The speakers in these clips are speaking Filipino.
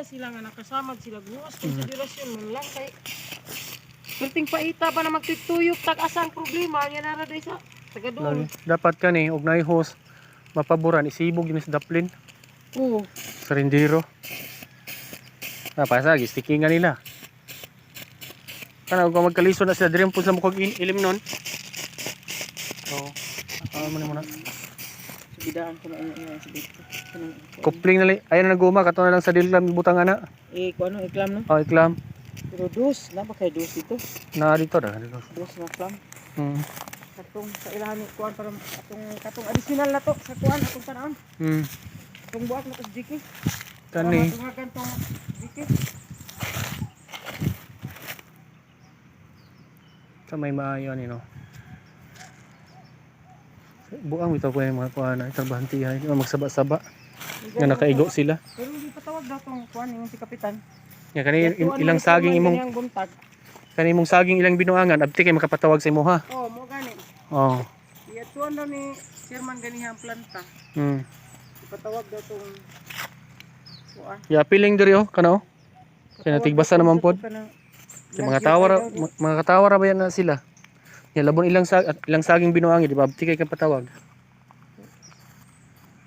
sila nga nakasamad sila guwas konsiderasyon man lang kay perting paita ba na magtutuyok tag asang problema nya nara day sa taga doon. Dapat kani og naay host mapaboran isibog yun sa daplin. Oo. Sa rendiro. Pasag stickingan nila. Kana kung magkaliso na sila dire po sa mukog ilim nun. So, mo na muna. Bidaan ko na iya sa dito. Kupling na ayun na guma kato na lang sa dilam butang ana. Ko ano iklam no? Oh, iklam. Pero dos na ba kay dos dito? Na dito da dito. Dos na iklam. Katong sa ilahan ni kuan para katong additional na to sa kuan atong tanan. Kung buak na to GK. Kani. Tungagan tong GK. Sa may maayo ni no. Buang bitaw ko yung mga kuan na trabahantihan, magsaba-saba. Nga nakaigo sila. Pero hindi patawag daw tong kuan yung si kapitan. Ya kani ilang saging imong kani imong saging ilang binuangan abti kay makapatawag sa imo ha. Oh, mo gani. Oh. Iyatuan daw ni chairman ganihang planta. Ipatawag daw tong kuan. Ya piling diri oh kana oh. Kaya natigbasa naman pod. Mga katawar ba yan na sila? Ya labon ilang saging binuangi di ba abti kay kapatawag.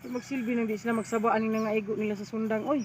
Magsilbi nang di sila magsabaan ning nangaigo nila sa sundang oy.